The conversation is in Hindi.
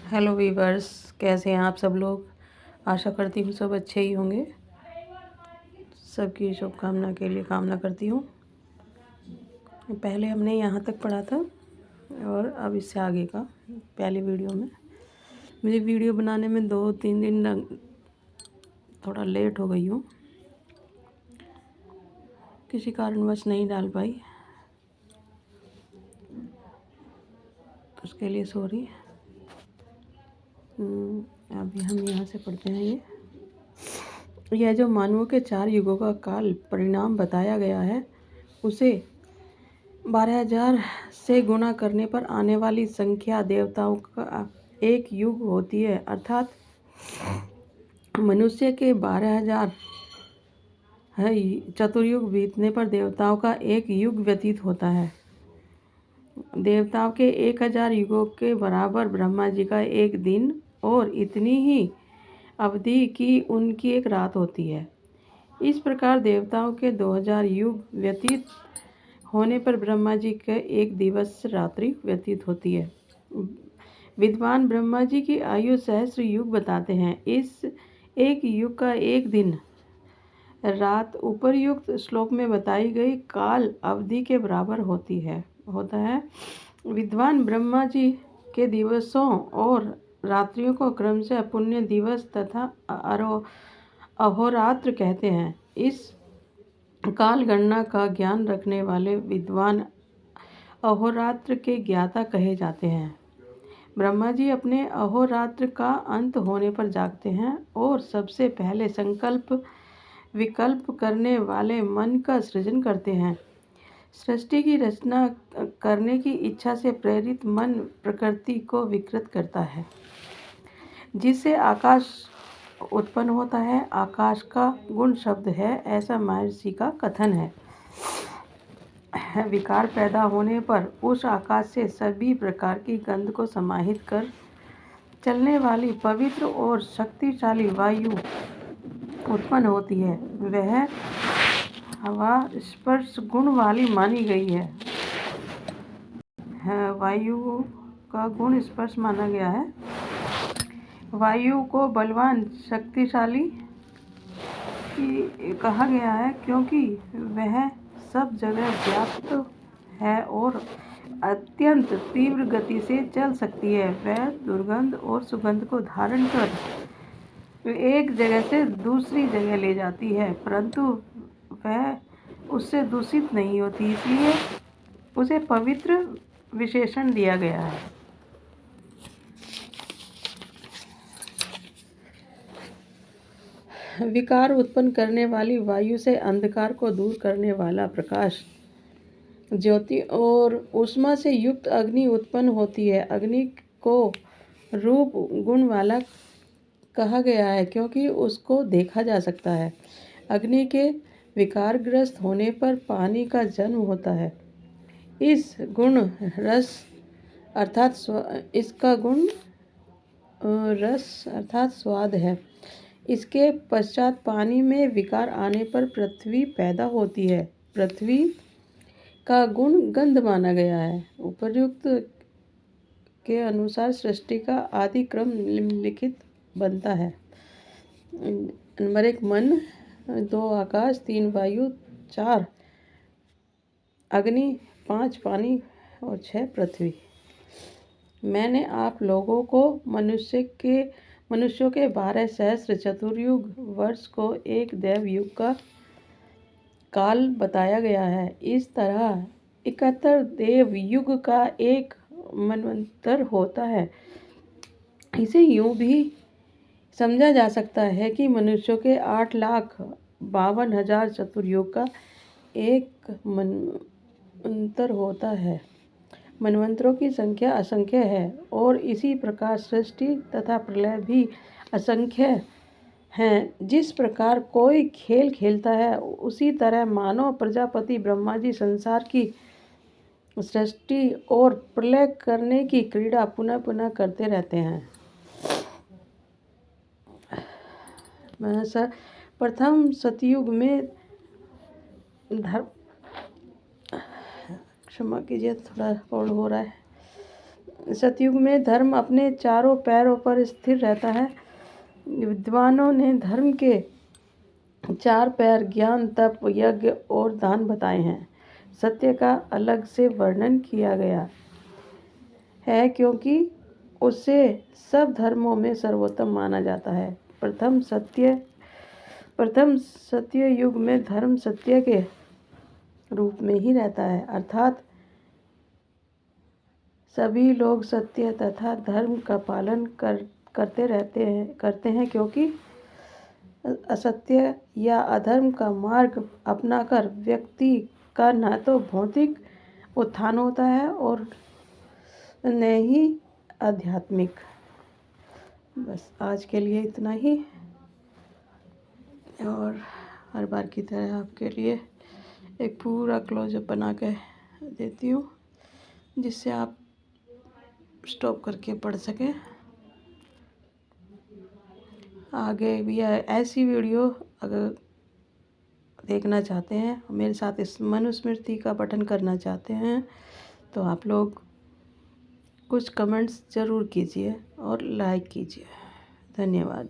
हेलो वीवर्स, कैसे हैं आप सब लोग। आशा करती हूँ सब अच्छे ही होंगे। सबकी शुभकामना के लिए कामना करती हूँ। पहले हमने यहाँ तक पढ़ा था और अब इससे आगे का पहली वीडियो में मुझे वीडियो बनाने में 2-3 दिन थोड़ा लेट हो गई हूँ, किसी कारणवश नहीं डाल पाई, उसके लिए सॉरी। अभी हम यहाँ से पढ़ते हैं। यह जो मानवों के 4 युगों का काल परिणाम बताया गया है, उसे 12,000 से गुणा करने पर आने वाली संख्या देवताओं का एक युग होती है। अर्थात मनुष्य के 12,000 चतुर्युग बीतने पर देवताओं का एक युग व्यतीत होता है। देवताओं के 1,000 युगों के बराबर ब्रह्मा जी का एक दिन और इतनी ही अवधि की उनकी एक रात होती है। इस प्रकार देवताओं के 2,000 युग व्यतीत होने पर ब्रह्मा जी के एक दिवस रात्रि व्यतीत होती है। विद्वान ब्रह्मा जी की आयु सहस्र युग बताते हैं। इस एक युग का एक दिन रात उपर्युक्त श्लोक में बताई गई काल अवधि के बराबर होता है। विद्वान ब्रह्मा जी के दिवसों और रात्रियों को क्रमशः पुण्य दिवस तथा अहोरात्र कहते हैं। इस काल गणना का ज्ञान रखने वाले विद्वान अहोरात्र के ज्ञाता कहे जाते हैं। ब्रह्मा जी अपने अहोरात्र का अंत होने पर जागते हैं और सबसे पहले संकल्प विकल्प करने वाले मन का सृजन करते हैं। सृष्टि की रचना करने की इच्छा से प्रेरित मन प्रकृति को विकृत करता है, जिससे आकाश उत्पन्न होता है। आकाश का गुण शब्द है, ऐसा महर्षि का कथन है। विकार पैदा होने पर उस आकाश से सभी प्रकार की गंध को समाहित कर चलने वाली पवित्र और शक्तिशाली वायु उत्पन्न होती है। वह हवा स्पर्श गुण वाली मानी गई है। वायु का गुण स्पर्श माना गया है। वायु को बलवान शक्तिशाली कहा गया है, क्योंकि वह सब जगह व्याप्त है और अत्यंत तीव्र गति से चल सकती है। वह दुर्गंध और सुगंध को धारण कर एक जगह से दूसरी जगह ले जाती है, परंतु वह उससे दूषित नहीं होती, इसलिए उसे पवित्र विशेषण दिया गया है। विकार उत्पन्न करने वाली वायु से अंधकार को दूर करने वाला प्रकाश, ज्योति और ऊष्मा से युक्त अग्नि उत्पन्न होती है। अग्नि को रूप गुण वाला कहा गया है, क्योंकि उसको देखा जा सकता है। अग्नि के विकारग्रस्त होने पर पानी का जन्म होता है। इस गुण रस अर्थात स्वाद है। इसके पश्चात पानी में विकार आने पर पृथ्वी पैदा होती है। पृथ्वी का गुण गंध माना गया है। उपर्युक्त के अनुसार सृष्टि का आदि क्रम निम्नलिखित बनता है। नंबर 1 मन, 2 आकाश, 3 वायु, 4 अग्नि, 5 पानी और 6 पृथ्वी। मैंने आप लोगों को मनुष्यों के 12 सहस्र चतुर्युग वर्ष को एक देव युग का काल बताया गया है। इस तरह 71 देव युग का एक मनवंतर होता है। इसे यूं भी समझा जा सकता है कि मनुष्यों के 8,52,000 चतुर्युग का एक मनवंतर होता है। मनवंतरों की संख्या असंख्य है और इसी प्रकार सृष्टि तथा प्रलय भी असंख्य हैं। जिस प्रकार कोई खेल खेलता है, उसी तरह मानव प्रजापति ब्रह्मा जी संसार की सृष्टि और प्रलय करने की क्रीड़ा पुनः पुनः करते रहते हैं। प्रथम सतयुग में क्षमा कीजिए, थोड़ा होल्ड हो रहा है। सतयुग में धर्म अपने चारों पैरों पर स्थिर रहता है। विद्वानों ने धर्म के चार पैर ज्ञान, तप, यज्ञ और दान बताए हैं। सत्य का अलग से वर्णन किया गया है क्योंकि उसे सब धर्मों में सर्वोत्तम माना जाता है। प्रथम सत्य युग में धर्म सत्य के रूप में ही रहता है, अर्थात सभी लोग सत्य तथा धर्म का पालन करते हैं क्योंकि असत्य या अधर्म का मार्ग अपनाकर व्यक्ति का न तो भौतिक उत्थान होता है और न ही आध्यात्मिक। बस आज के लिए इतना ही, और हर बार की तरह आपके लिए एक पूरा क्लोजअप बना के देती हूँ जिससे आप स्टॉप करके पढ़ सकें। आगे भी ऐसी वीडियो अगर देखना चाहते हैं, मेरे साथ इस मनुस्मृति का पठन करना चाहते हैं, तो आप लोग कुछ कमेंट्स ज़रूर कीजिए और लाइक कीजिए। धन्यवाद।